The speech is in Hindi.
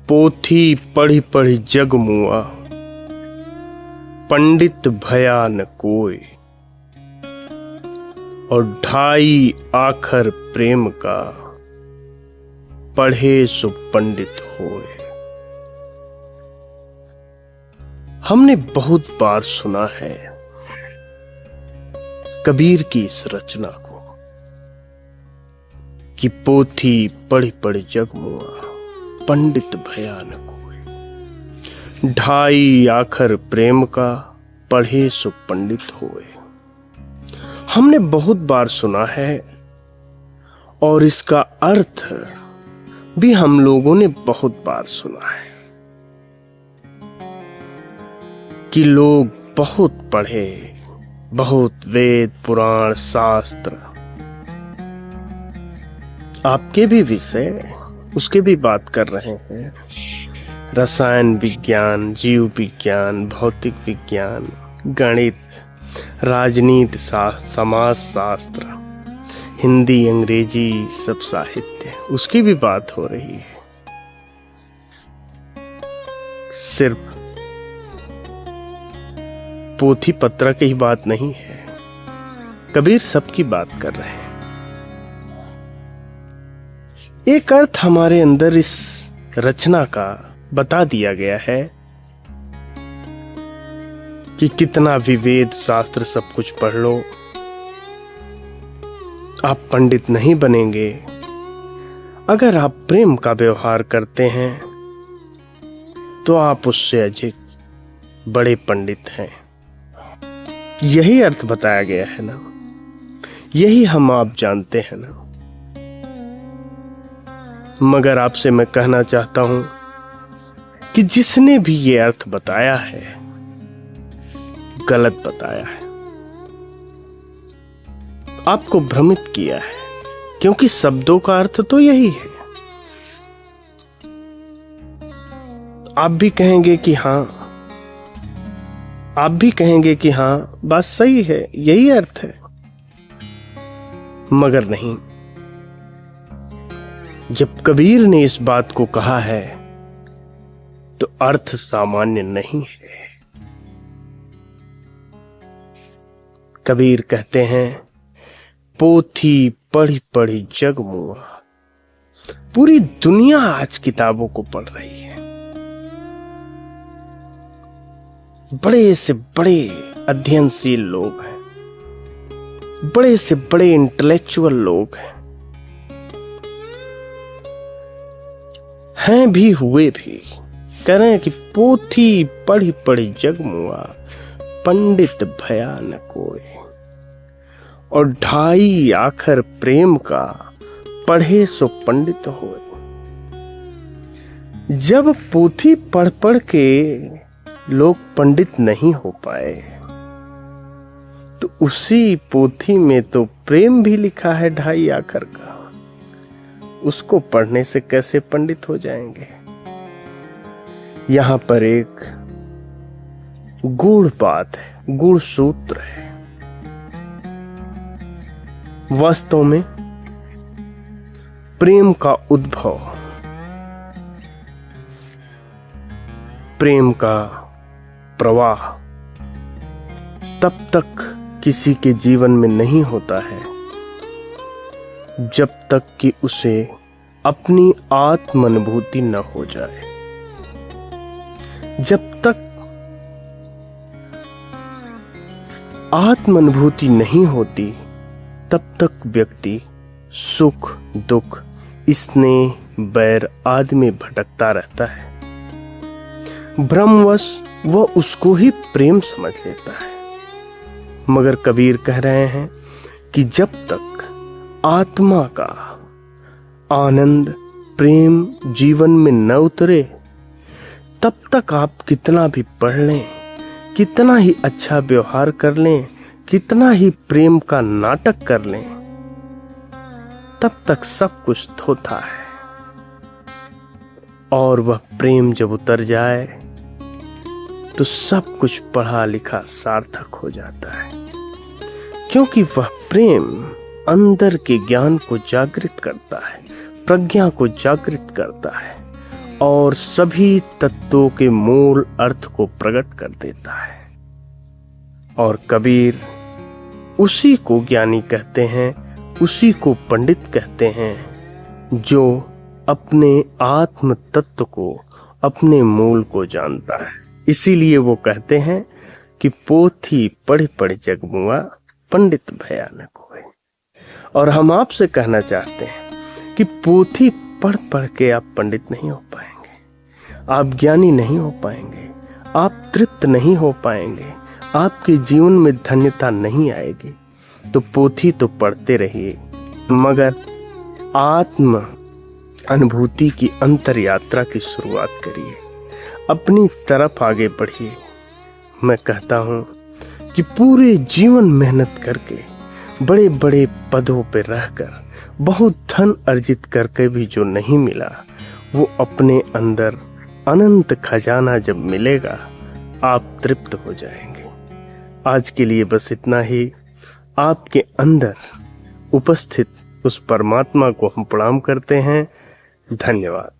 पोथी पढ़ी पढ़ी जग मुआ, पंडित भया न कोय। और ढाई आखर प्रेम का, पढ़े सो पंडित होए। हमने बहुत बार सुना है कबीर की इस रचना को कि पोथी पढ़ी पढ़ी जग मुआ, पंडित भया न कोय। ढाई आखर प्रेम का, पढ़े सो पंडित होए। हमने बहुत बार सुना है और इसका अर्थ भी हम लोगों ने बहुत बार सुना है कि लोग बहुत पढ़े, बहुत वेद पुराण शास्त्र, आपके भी विषय उसके भी बात कर रहे हैं। रसायन विज्ञान, जीव विज्ञान, भौतिक विज्ञान, गणित, राजनीति शास्त्र, समाज शास्त्र, हिंदी अंग्रेजी सब साहित्य, उसकी भी बात हो रही है। सिर्फ पोथी पत्र की ही बात नहीं है, कबीर सबकी बात कर रहे हैं। एक अर्थ हमारे अंदर इस रचना का बता दिया गया है कि कितना भी वेद शास्त्र सब कुछ पढ़ लो, आप पंडित नहीं बनेंगे। अगर आप प्रेम का व्यवहार करते हैं तो आप उससे अधिक बड़े पंडित हैं। यही अर्थ बताया गया है ना, यही हम आप जानते हैं ना। मगर आपसे मैं कहना चाहता हूं कि जिसने भी ये अर्थ बताया है गलत बताया है, आपको भ्रमित किया है, क्योंकि शब्दों का अर्थ तो यही है। आप भी कहेंगे कि हां, आप भी कहेंगे कि हां बात सही है, यही अर्थ है। मगर नहीं, जब कबीर ने इस बात को कहा है तो अर्थ सामान्य नहीं है। कबीर कहते हैं पोथी पढ़ी पढ़ी जग मुआ। पूरी दुनिया आज किताबों को पढ़ रही है। बड़े से बड़े अध्ययनशील लोग हैं, बड़े से बड़े इंटेलेक्चुअल लोग हैं भी, हुए भी, कह रहे हैं कि पोथी पढ़ी पढ़ी जग मुआ, पंडित भया न कोय। और ढाई आखर प्रेम का, पढ़े सो पंडित होए। जब पोथी पढ़ पढ़ के लोग पंडित नहीं हो पाए तो उसी पोथी में तो प्रेम भी लिखा है ढाई आखर का, उसको पढ़ने से कैसे पंडित हो जाएंगे। यहां पर एक गूढ़ बात है, गूढ़ सूत्र है। वास्तव में प्रेम का उद्भव, प्रेम का प्रवाह तब तक किसी के जीवन में नहीं होता है जब तक कि उसे अपनी आत्म अनुभूति न हो जाए। जब तक आत्म अनुभूति नहीं होती तब तक व्यक्ति सुख दुख, स्नेह बैर आदि में भटकता रहता है। भ्रमवश वह उसको ही प्रेम समझ लेता है। मगर कबीर कह रहे हैं कि जब तक आत्मा का आनंद प्रेम जीवन में न उतरे तब तक आप कितना भी पढ़ लें, कितना ही अच्छा व्यवहार कर लें, कितना ही प्रेम का नाटक कर लें, तब तक सब कुछ थोथा है। और वह प्रेम जब उतर जाए तो सब कुछ पढ़ा लिखा सार्थक हो जाता है, क्योंकि वह प्रेम अंदर के ज्ञान को जागृत करता है, प्रज्ञा को जागृत करता है और सभी तत्वों के मूल अर्थ को प्रकट कर देता है। और कबीर उसी को ज्ञानी कहते हैं, उसी को पंडित कहते हैं, जो अपने आत्म तत्व को, अपने मूल को जानता है। इसीलिए वो कहते हैं कि पोथी पढ़ पढ़ जग मुआ, पंडित भयानक होए। और हम आपसे कहना चाहते हैं कि पोथी पढ़ पढ़ के आप पंडित नहीं हो पाएंगे, आप ज्ञानी नहीं हो पाएंगे, आप तृप्त नहीं हो पाएंगे, आपके जीवन में धन्यता नहीं आएगी। तो पोथी तो पढ़ते रहिए, मगर आत्म अनुभूति की अंतर यात्रा की शुरुआत करिए, अपनी तरफ आगे बढ़िए। मैं कहता हूं कि पूरे जीवन मेहनत करके, बड़े बड़े पदों पर रहकर, बहुत धन अर्जित करके भी जो नहीं मिला, वो अपने अंदर अनंत खजाना जब मिलेगा, आप तृप्त हो जाएंगे। आज के लिए बस इतना ही। आपके अंदर उपस्थित उस परमात्मा को हम प्रणाम करते हैं। धन्यवाद।